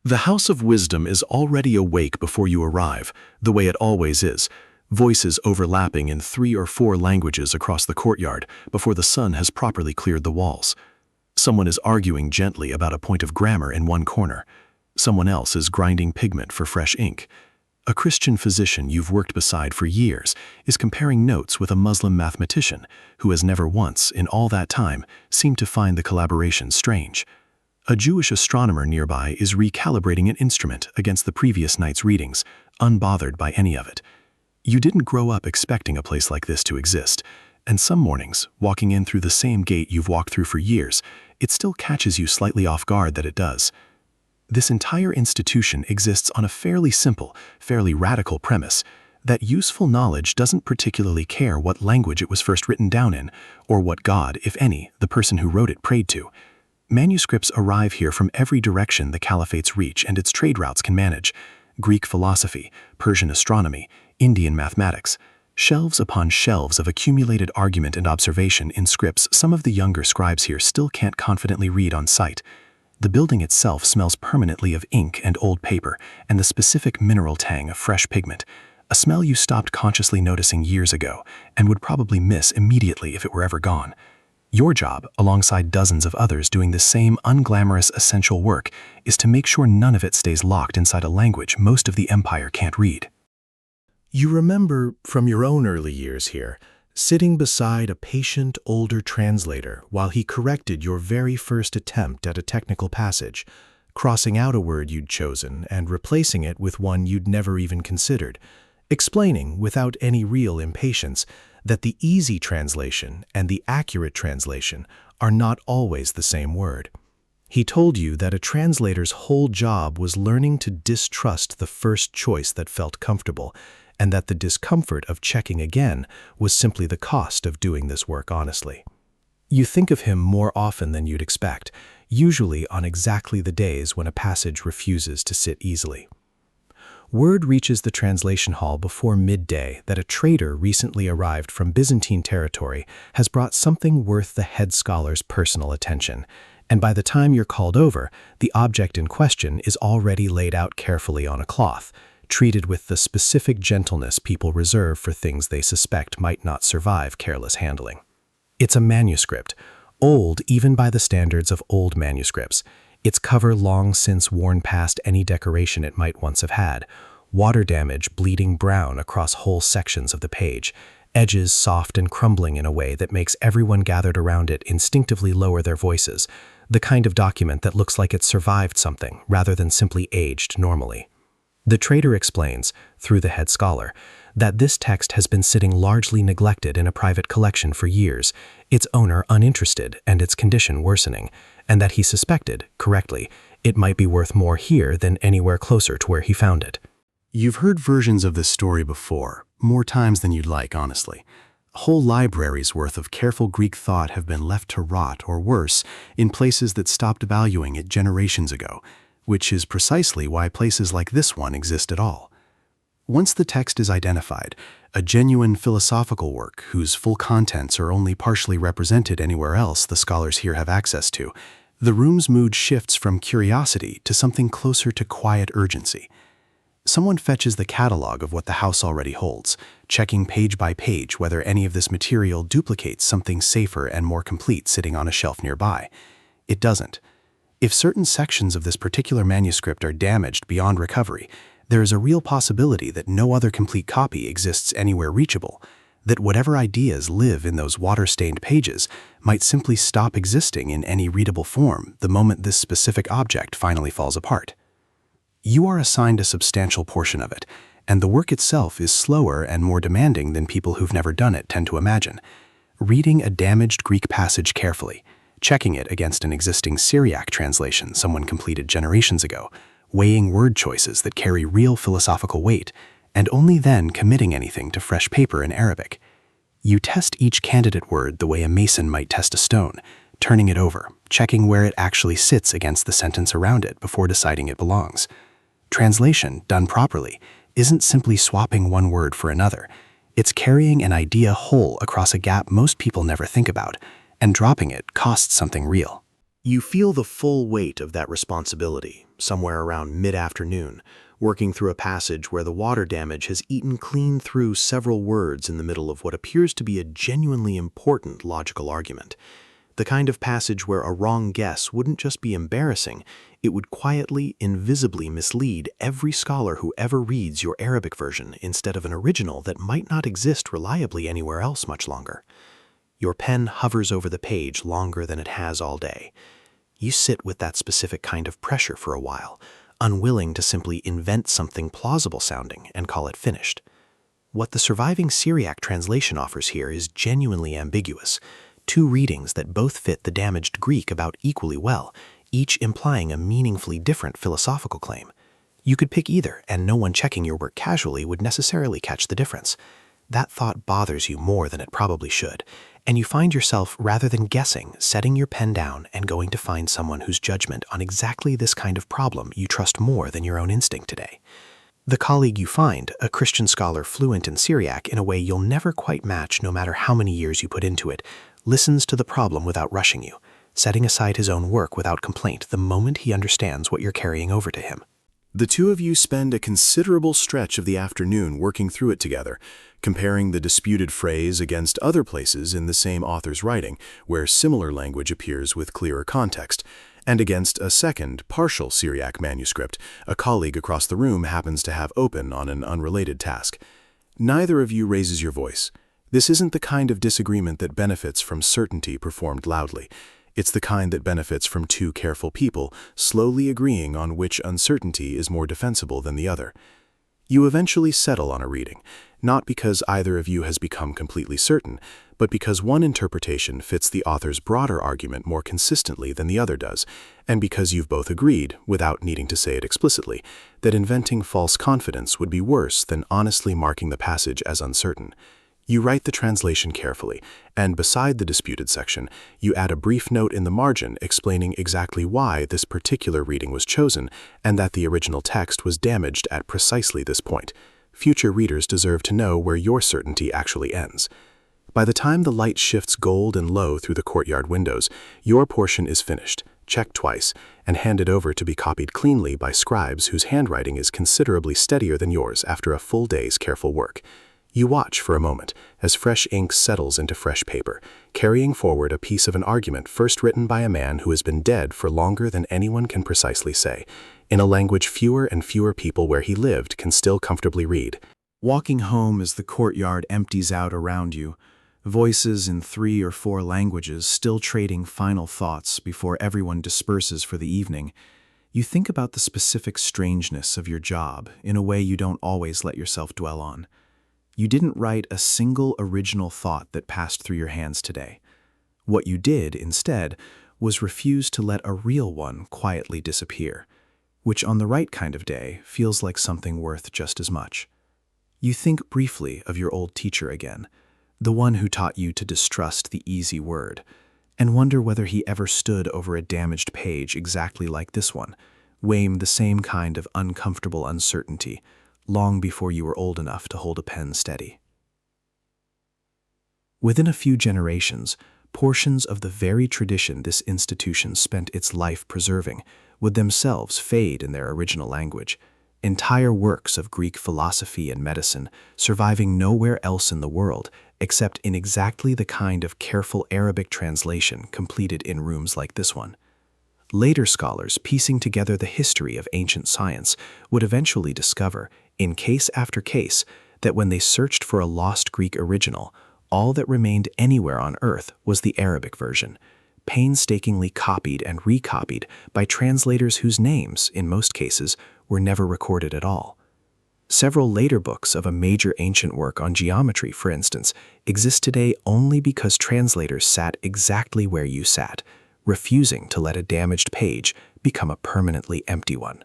The House of Wisdom is already awake before you arrive, the way it always is, voices overlapping in 3 or 4 languages across the courtyard before the sun has properly cleared the walls. Someone is arguing gently about a point of grammar in one corner. Someone else is grinding pigment for fresh ink. A Christian physician you've worked beside for years is comparing notes with a Muslim mathematician who has never once, in all that time, seemed to find the collaboration strange. A Jewish astronomer nearby is recalibrating an instrument against the previous night's readings, unbothered by any of it. You didn't grow up expecting a place like this to exist, and some mornings, walking in through the same gate you've walked through for years, it still catches you slightly off guard that it does. This entire institution exists on a fairly simple, fairly radical premise that useful knowledge doesn't particularly care what language it was first written down in, or what God, if any, the person who wrote it prayed to. Manuscripts arrive here from every direction the Caliphate's reach and its trade routes can manage: Greek philosophy, Persian astronomy, Indian mathematics, shelves upon shelves of accumulated argument and observation in scripts some of the younger scribes here still can't confidently read on sight. The building itself smells permanently of ink and old paper and the specific mineral tang of fresh pigment, a smell you stopped consciously noticing years ago and would probably miss immediately if it were ever gone. Your job, alongside dozens of others doing the same unglamorous essential work, is to make sure none of it stays locked inside a language most of the empire can't read. You remember, from your own early years here, sitting beside a patient older translator while he corrected your very first attempt at a technical passage, crossing out a word you'd chosen and replacing it with one you'd never even considered, explaining without any real impatience that the easy translation and the accurate translation are not always the same word. He told you that a translator's whole job was learning to distrust the first choice that felt comfortable, and that the discomfort of checking again was simply the cost of doing this work honestly. You think of him more often than you'd expect, usually on exactly the days when a passage refuses to sit easily. Word reaches the translation hall before midday that a trader recently arrived from Byzantine territory has brought something worth the head scholar's personal attention, and by the time you're called over, the object in question is already laid out carefully on a cloth, treated with the specific gentleness people reserve for things they suspect might not survive careless handling. It's a manuscript, old even by the standards of old manuscripts, its cover long since worn past any decoration it might once have had, water damage bleeding brown across whole sections of the page, edges soft and crumbling in a way that makes everyone gathered around it instinctively lower their voices, the kind of document that looks like it survived something rather than simply aged normally. The trader explains, through the head scholar, that this text has been sitting largely neglected in a private collection for years, its owner uninterested and its condition worsening, and that he suspected, correctly, it might be worth more here than anywhere closer to where he found it. You've heard versions of this story before, more times than you'd like, honestly. Whole libraries worth of careful Greek thought have been left to rot, or worse, in places that stopped valuing it generations ago, which is precisely why places like this one exist at all. Once the text is identified, a genuine philosophical work whose full contents are only partially represented anywhere else the scholars here have access to, the room's mood shifts from curiosity to something closer to quiet urgency. Someone fetches the catalog of what the house already holds, checking page by page whether any of this material duplicates something safer and more complete sitting on a shelf nearby. It doesn't. If certain sections of this particular manuscript are damaged beyond recovery, there is a real possibility that no other complete copy exists anywhere reachable, that whatever ideas live in those water-stained pages might simply stop existing in any readable form the moment this specific object finally falls apart. You are assigned a substantial portion of it, and the work itself is slower and more demanding than people who've never done it tend to imagine. Reading a damaged Greek passage carefully, checking it against an existing Syriac translation someone completed generations ago, weighing word choices that carry real philosophical weight, and only then committing anything to fresh paper in Arabic. You test each candidate word the way a mason might test a stone, turning it over, checking where it actually sits against the sentence around it before deciding it belongs. Translation, done properly, isn't simply swapping one word for another. It's carrying an idea whole across a gap most people never think about, and dropping it costs something real. You feel the full weight of that responsibility somewhere around mid-afternoon, working through a passage where the water damage has eaten clean through several words in the middle of what appears to be a genuinely important logical argument. The kind of passage where a wrong guess wouldn't just be embarrassing, it would quietly, invisibly mislead every scholar who ever reads your Arabic version instead of an original that might not exist reliably anywhere else much longer. Your pen hovers over the page longer than it has all day. You sit with that specific kind of pressure for a while, unwilling to simply invent something plausible sounding and call it finished. What the surviving Syriac translation offers here is genuinely ambiguous. Two readings that both fit the damaged Greek about equally well, each implying a meaningfully different philosophical claim. You could pick either, and no one checking your work casually would necessarily catch the difference. That thought bothers you more than it probably should, and you find yourself, rather than guessing, setting your pen down and going to find someone whose judgment on exactly this kind of problem you trust more than your own instinct today. The colleague you find, a Christian scholar fluent in Syriac in a way you'll never quite match no matter how many years you put into it, listens to the problem without rushing you, setting aside his own work without complaint the moment he understands what you're carrying over to him. The two of you spend a considerable stretch of the afternoon working through it together, comparing the disputed phrase against other places in the same author's writing, where similar language appears with clearer context, and against a second, partial Syriac manuscript a colleague across the room happens to have open on an unrelated task. Neither of you raises your voice. This isn't the kind of disagreement that benefits from certainty performed loudly. It's the kind that benefits from two careful people slowly agreeing on which uncertainty is more defensible than the other. You eventually settle on a reading, not because either of you has become completely certain, but because one interpretation fits the author's broader argument more consistently than the other does, and because you've both agreed, without needing to say it explicitly, that inventing false confidence would be worse than honestly marking the passage as uncertain. You write the translation carefully, and beside the disputed section, you add a brief note in the margin explaining exactly why this particular reading was chosen and that the original text was damaged at precisely this point. Future readers deserve to know where your certainty actually ends. By the time the light shifts gold and low through the courtyard windows, your portion is finished, checked twice, and handed over to be copied cleanly by scribes whose handwriting is considerably steadier than yours after a full day's careful work. You watch for a moment as fresh ink settles into fresh paper, carrying forward a piece of an argument first written by a man who has been dead for longer than anyone can precisely say, in a language fewer and fewer people where he lived can still comfortably read. Walking home as the courtyard empties out around you, voices in 3 or 4 languages still trading final thoughts before everyone disperses for the evening, you think about the specific strangeness of your job in a way you don't always let yourself dwell on. You didn't write a single original thought that passed through your hands today. What you did, instead, was refuse to let a real one quietly disappear, which on the right kind of day feels like something worth just as much. You think briefly of your old teacher again, the one who taught you to distrust the easy word, and wonder whether he ever stood over a damaged page exactly like this one, weighing the same kind of uncomfortable uncertainty, long before you were old enough to hold a pen steady. Within a few generations, portions of the very tradition this institution spent its life preserving would themselves fade in their original language, entire works of Greek philosophy and medicine surviving nowhere else in the world except in exactly the kind of careful Arabic translation completed in rooms like this one. Later scholars piecing together the history of ancient science would eventually discover, in case after case, that when they searched for a lost Greek original, all that remained anywhere on earth was the Arabic version, painstakingly copied and recopied by translators whose names, in most cases, were never recorded at all. Several later books of a major ancient work on geometry, for instance, exist today only because translators sat exactly where you sat, refusing to let a damaged page become a permanently empty one.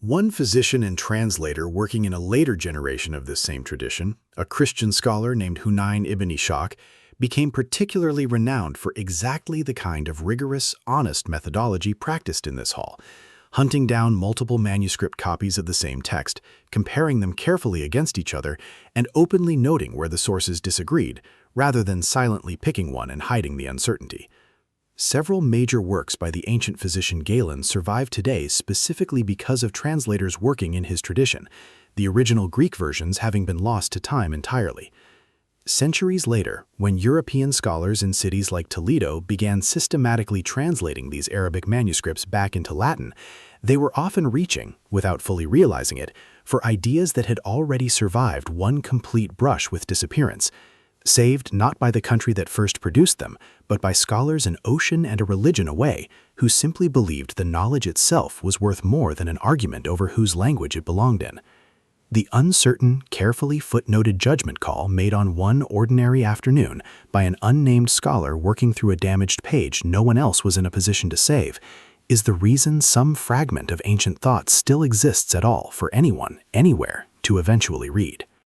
One physician and translator working in a later generation of this same tradition, a Christian scholar named Hunayn ibn Ishaq, became particularly renowned for exactly the kind of rigorous, honest methodology practiced in this hall, hunting down multiple manuscript copies of the same text, comparing them carefully against each other, and openly noting where the sources disagreed, rather than silently picking one and hiding the uncertainty. Several major works by the ancient physician Galen survive today specifically because of translators working in his tradition, the original Greek versions having been lost to time entirely. Centuries later, when European scholars in cities like Toledo began systematically translating these Arabic manuscripts back into Latin, they were often reaching, without fully realizing it, for ideas that had already survived one complete brush with disappearance, saved not by the country that first produced them, but by scholars an ocean and a religion away who simply believed the knowledge itself was worth more than an argument over whose language it belonged in. The uncertain, carefully footnoted judgment call made on one ordinary afternoon by an unnamed scholar working through a damaged page no one else was in a position to save is the reason some fragment of ancient thought still exists at all for anyone, anywhere, to eventually read.